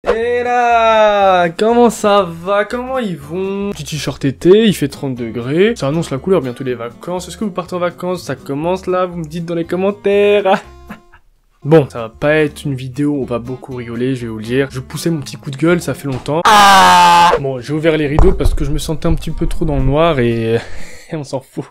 Et là, comment ça va? Comment ils vont? Petit t-shirt été, il fait 30 degrés. Ça annonce la couleur, bientôt les vacances. Est-ce que vous partez en vacances? Ça commence là, vous me dites dans les commentaires. Bon, ça va pas être une vidéo où on va beaucoup rigoler, je vais vous le dire. Je poussais mon petit coup de gueule, ça fait longtemps. Bon, j'ai ouvert les rideaux parce que je me sentais un petit peu trop dans le noir et on s'en fout.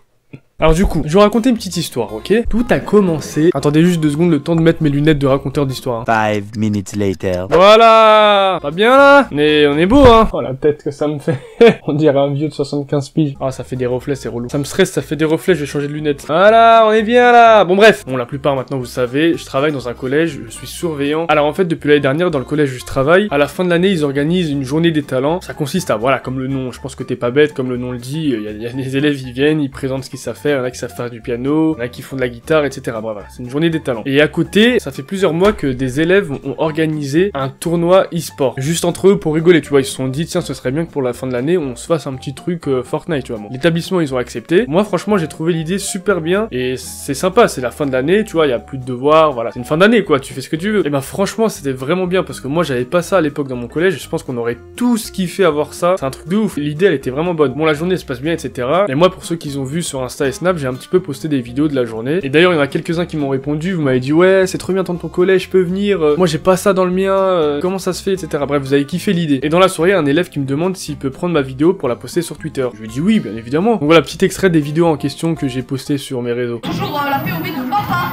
Alors du coup, je vais vous raconter une petite histoire, ok? Tout a commencé... Attendez juste 2 secondes, le temps de mettre mes lunettes de raconteur d'histoire. 5 minutes later. Voilà! Pas bien là? Mais on est beau, hein? Oh la tête que ça me fait. On dirait un vieux de 75 piges. Ah, ça fait des reflets, c'est relou. Ça me stresse, ça fait des reflets, je vais changer de lunettes. Voilà, on est bien là! Bon bref, bon la plupart maintenant vous savez, je travaille dans un collège, je suis surveillant. Alors en fait, depuis l'année dernière, dans le collège où je travaille, à la fin de l'année, ils organisent une journée des talents. Ça consiste à, voilà, comme le nom, je pense que t'es pas bête, comme le nom le dit, il y a des élèves, ils viennent, ils présentent ce qu'ils savent faire, il y en a qui savent faire du piano, il y en a qui font de la guitare, etc. Bref, voilà, c'est une journée des talents. Et à côté, ça fait plusieurs mois que des élèves ont organisé un tournoi e-sport. Juste entre eux pour rigoler, tu vois, ils se sont dit, tiens, ce serait bien que pour la fin de l'année, on se fasse un petit truc Fortnite, tu vois. Bon, l'établissement, ils ont accepté. Moi, franchement, j'ai trouvé l'idée super bien, et c'est sympa, c'est la fin de l'année, tu vois, il y a plus de devoirs, voilà. C'est une fin d'année, quoi, tu fais ce que tu veux. Et ben, franchement, c'était vraiment bien, parce que moi, j'avais pas ça à l'époque dans mon collège, et je pense qu'on aurait tous kiffé avoir ça. C'est un truc de ouf. L'idée, elle était vraiment bonne. Bon, la journée se passe bien, etc. Et moi, pour ceux qui ont vu sur Insta et Snap, j'ai un petit peu posté des vidéos de la journée. Et d'ailleurs, il y en a quelques-uns qui m'ont répondu, vous m'avez dit, ouais, c'est trop bien ton collège, je peux venir, moi j'ai pas ça dans le mien, comment ça se fait, etc. Bref, vous avez kiffé l'idée. Et dans la soirée, un élève qui me demande s'il peut prendre ma vidéo pour la poster sur Twitter. Je lui dis oui, bien évidemment. Donc voilà, petit extrait des vidéos en question que j'ai posté sur mes réseaux. Toujours la POV de papa.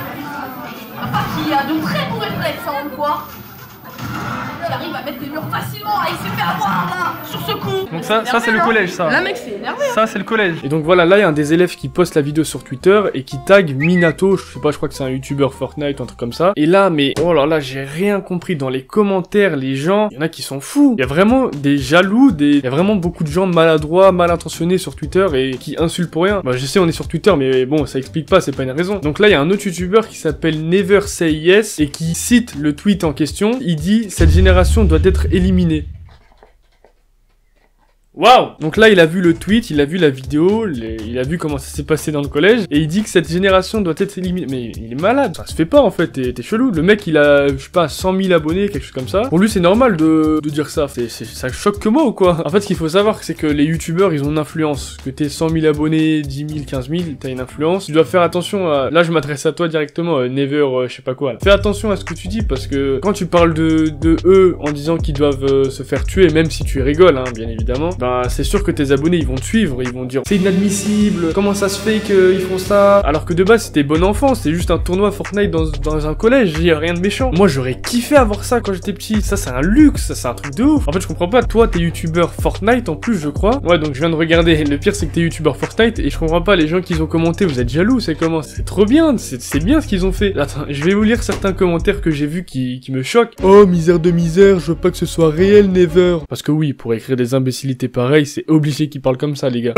Papa qui a de très bons réflexes, hein, on le voit. Qui arrive à mettre des murs facilement, il s'est fait avoir là, sur ce coup. Donc ça c'est le collège, ça. Là, mec, c'est énervé. Ça c'est le collège. Et donc voilà, là il y a un des élèves qui poste la vidéo sur Twitter et qui tag Minato, je sais pas, je crois que c'est un youtubeur Fortnite, un truc comme ça. Et là, mais oh là là, j'ai rien compris. Dans les commentaires, les gens, il y en a qui sont fous. Il y a vraiment des jaloux, il y a vraiment beaucoup de gens maladroits, mal intentionnés sur Twitter et qui insultent pour rien. Bah je sais, on est sur Twitter, mais bon, ça explique pas, c'est pas une raison. Donc là, il y a un autre youtubeur qui s'appelle Never Say Yes et qui cite le tweet en question. Il dit, cette génération doit être éliminée. Waouh! Donc là, il a vu le tweet, il a vu la vidéo, il a vu comment ça s'est passé dans le collège, et il dit que cette génération doit être éliminée. Mais il est malade, ça se fait pas en fait, t'es chelou. Le mec, il a, je sais pas, 100 000 abonnés, quelque chose comme ça. Pour lui, c'est normal de dire ça. Ça choque que moi ou quoi? En fait, ce qu'il faut savoir, c'est que les youtubeurs, ils ont une influence. Que t'aies 100 000 abonnés, 10 000, 15 000, t'as une influence. Tu dois faire attention à... Là, je m'adresse à toi directement, Never, je sais pas quoi. Là. Fais attention à ce que tu dis, parce que quand tu parles de eux en disant qu'ils doivent se faire tuer, même si tu rigoles, hein, bien évidemment, bah c'est sûr que tes abonnés ils vont te suivre, ils vont dire c'est inadmissible, comment ça se fait qu'ils font ça, alors que de base c'était bon enfant, c'était juste un tournoi Fortnite dans un collège, il y a rien de méchant. Moi j'aurais kiffé avoir ça quand j'étais petit, ça c'est un luxe, ça c'est un truc de ouf. En fait je comprends pas, toi t'es youtubeur Fortnite en plus je crois, ouais donc je viens de regarder, le pire c'est que t'es youtubeur Fortnite et je comprends pas les gens qui ont commenté, vous êtes jaloux, c'est comment? C'est trop bien, c'est bien ce qu'ils ont fait. Attends, je vais vous lire certains commentaires que j'ai vus qui me choquent. Oh misère de misère, je veux pas que ce soit réel Never. Parce que oui, pour écrire des imbécilités pareilles, c'est obligé qu'ils parlent comme ça, les gars.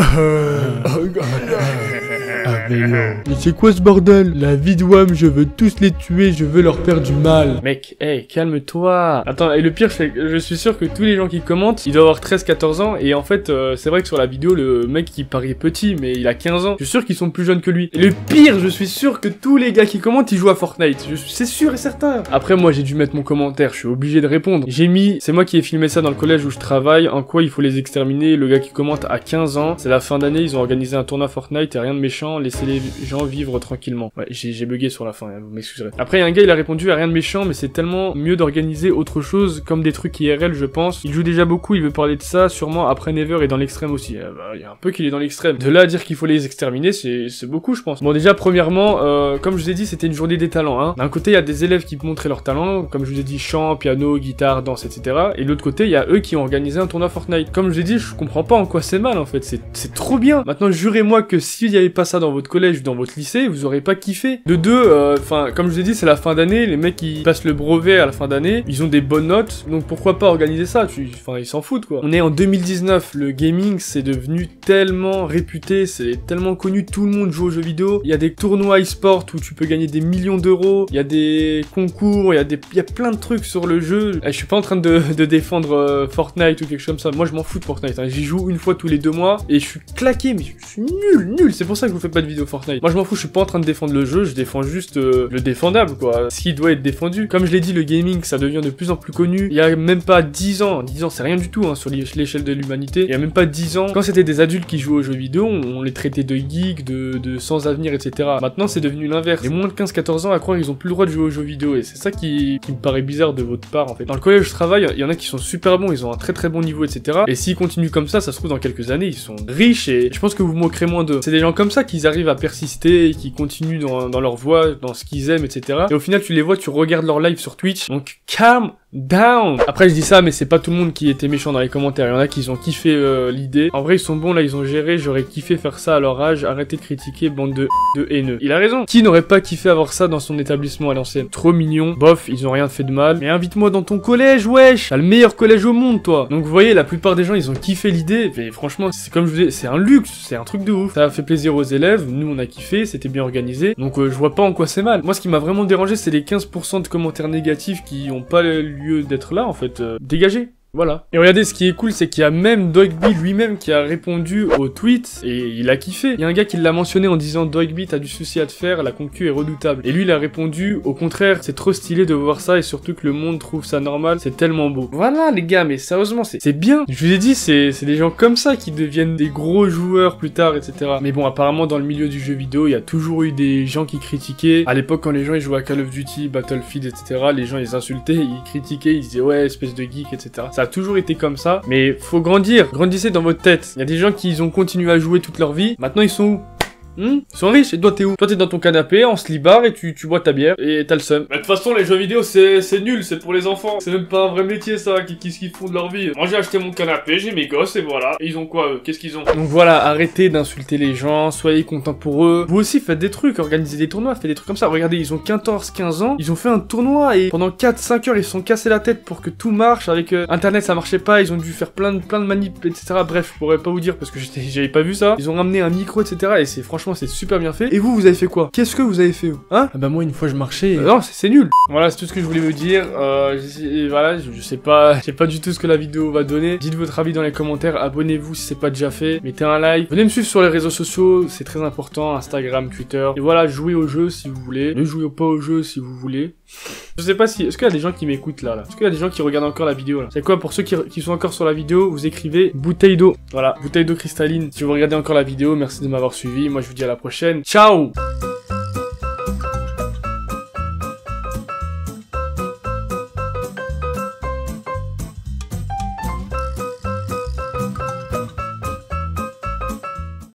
Mais c'est quoi ce bordel? La vie de Wham, je veux tous les tuer, je veux leur faire du mal. Mec, hey, calme-toi. Attends, et le pire, c'est que je suis sûr que tous les gens qui commentent, ils doivent avoir 13-14 ans, et en fait, c'est vrai que sur la vidéo, le mec qui paraît petit, mais il a 15 ans, je suis sûr qu'ils sont plus jeunes que lui. Et le pire, je suis sûr que tous les gars qui commentent, ils jouent à Fortnite. C'est sûr et certain. Après, moi, j'ai dû mettre mon commentaire, je suis obligé de répondre. J'ai mis, c'est moi qui ai filmé ça dans le collège où je travaille, en quoi il faut les exterminer. Le gars qui commente a 15 ans, c'est la fin d'année, ils ont organisé un tournoi Fortnite et rien de méchant, laissez les gens vivre tranquillement. Ouais, j'ai bugué sur la fin, hein, vous m'excuserez. Après, il y a un gars, il a répondu à rien de méchant, mais c'est tellement mieux d'organiser autre chose, comme des trucs IRL, je pense. Il joue déjà beaucoup, il veut parler de ça, sûrement après Never est dans l'extrême aussi. Il y a un peu qu'il est dans l'extrême. De là à dire qu'il faut les exterminer, c'est beaucoup, je pense. Bon, déjà, premièrement, comme je vous ai dit, c'était une journée des talents, hein. D'un côté, il y a des élèves qui montraient leurs talents, comme je vous ai dit, chant, piano, guitare, danse, etc. Et de l'autre côté, il y a eux qui ont organisé un tournoi Fortnite. Comme je vous ai dit, je comprends pas en quoi c'est mal, en fait. C'est trop bien. Maintenant, jurez-moi que s'il y avait pas ça dans votre collège ou dans votre lycée, vous aurez pas kiffé. De deux, enfin, comme je vous ai dit, c'est la fin d'année, les mecs qui passent le brevet à la fin d'année, ils ont des bonnes notes, donc pourquoi pas organiser ça? Enfin, ils s'en foutent, quoi. On est en 2019, le gaming, c'est devenu tellement réputé, c'est tellement connu, tout le monde joue aux jeux vidéo, il y a des tournois e-sport où tu peux gagner des millions d'euros, il y a des concours, il y a plein de trucs sur le jeu. Je suis pas en train de défendre Fortnite ou quelque chose comme ça, moi je m'en fous de Fortnite, hein. J'y joue une fois tous les 2 mois, et je suis claqué, mais je suis nul, c'est pour ça que je vous fais pas de vidéo. vidéo Fortnite. Moi je m'en fous, je suis pas en train de défendre le jeu, je défends juste le défendable quoi, ce qui doit être défendu. Comme je l'ai dit, le gaming ça devient de plus en plus connu. Il y a même pas 10 ans c'est rien du tout hein, sur l'échelle de l'humanité. Il y a même pas 10 ans, quand c'était des adultes qui jouaient aux jeux vidéo, on les traitait de geeks, de sans avenir, etc. Maintenant c'est devenu l'inverse. Les moins de 15-14 ans à croire qu'ils ont plus le droit de jouer aux jeux vidéo et c'est ça qui me paraît bizarre de votre part en fait. Dans le collège où je travaille, il y en a qui sont super bons, ils ont un très bon niveau, etc. Et s'ils continuent comme ça se trouve dans quelques années, ils sont riches et je pense que vous moquerez moins d'eux. C'est des gens comme ça qui arrivent à persister et qui continuent dans leur voie, dans ce qu'ils aiment, etc. Et au final, tu les vois, tu regardes leur live sur Twitch, donc calm down. Après, je dis ça, mais c'est pas tout le monde qui était méchant dans les commentaires. Il y en a qui ont kiffé l'idée. En vrai, ils sont bons, là, ils ont géré. J'aurais kiffé faire ça à leur âge. Arrêtez de critiquer, bande de haineux. Il a raison. Qui n'aurait pas kiffé avoir ça dans son établissement à l'ancienne? Trop mignon. Bof, ils ont rien fait de mal. Mais invite-moi dans ton collège, wesh. T'as le meilleur collège au monde, toi. Donc, vous voyez, la plupart des gens, ils ont kiffé l'idée. Mais franchement, c'est comme je vous dis, c'est un luxe. C'est un truc de ouf. Ça a fait plaisir aux élèves. Nous, on a kiffé. C'était bien organisé. Donc, je vois pas en quoi c'est mal. Moi, ce qui m'a vraiment dérangé, c'est les 15% de commentaires négatifs qui ont pas lieu d'être là, en fait. Dégagez. Voilà. Et regardez, ce qui est cool, c'est qu'il y a même Dogby lui-même qui a répondu au tweet et il a kiffé. Il y a un gars qui l'a mentionné en disant Dogby, t'as du souci à te faire, la concu est redoutable. Et lui, il a répondu, au contraire, c'est trop stylé de voir ça et surtout que le monde trouve ça normal, c'est tellement beau. Voilà les gars, mais sérieusement, c'est bien. Je vous ai dit, c'est des gens comme ça qui deviennent des gros joueurs plus tard, etc. Mais bon, apparemment, dans le milieu du jeu vidéo, il y a toujours eu des gens qui critiquaient. À l'époque, quand les gens ils jouaient à Call of Duty, Battlefield, etc., les gens ils insultaient, ils critiquails, ils disaient ouais, espèce de geek, etc. Ça a toujours été comme ça, mais faut grandir, grandissez dans votre tête. Il y a des gens qui ont continué à jouer toute leur vie, maintenant ils sont où? Ils sont riches, et toi t'es où? Toi t'es dans ton canapé, en slibard, et tu bois ta bière, et t'as le seum. Mais de toute façon, les jeux vidéo c'est nul, c'est pour les enfants. C'est même pas un vrai métier ça, qu'est-ce qu'ils font de leur vie? Moi j'ai acheté mon canapé, j'ai mes gosses, et voilà. Et ils ont quoi eux? Qu'est-ce qu'ils ont? Donc voilà, arrêtez d'insulter les gens, soyez contents pour eux. Vous aussi faites des trucs, organisez des tournois, faites des trucs comme ça. Regardez, ils ont 14-15 ans, ils ont fait un tournoi, et pendant 4-5 heures ils se sont cassés la tête pour que tout marche. Avec internet ça marchait pas, ils ont dû faire plein de manips, etc. Bref, je pourrais pas vous dire parce que j'avais pas vu ça. Ils ont ramené un micro, etc. Et franchement c'est super bien fait. Et vous avez fait quoi? Qu'est-ce que vous avez fait, hein? Ah bah moi une fois je marchais et... non, c'est nul. Voilà, c'est tout ce que je voulais vous dire. Voilà, je sais pas du tout ce que la vidéo va donner. Dites votre avis dans les commentaires, abonnez-vous si c'est pas déjà fait, mettez un like. Venez me suivre sur les réseaux sociaux, c'est très important, Instagram, Twitter. Et voilà, jouez au jeu si vous voulez. Ne jouez pas au jeu si vous voulez. Je sais pas si... est-ce qu'il y a des gens qui m'écoutent là? Est-ce qu'il y a des gens qui regardent encore la vidéo là? C'est quoi, pour ceux qui sont encore sur la vidéo, vous écrivez bouteille d'eau. Voilà, bouteille d'eau cristalline. Si vous regardez encore la vidéo, merci de m'avoir suivi. Moi je vous dis à la prochaine. Ciao!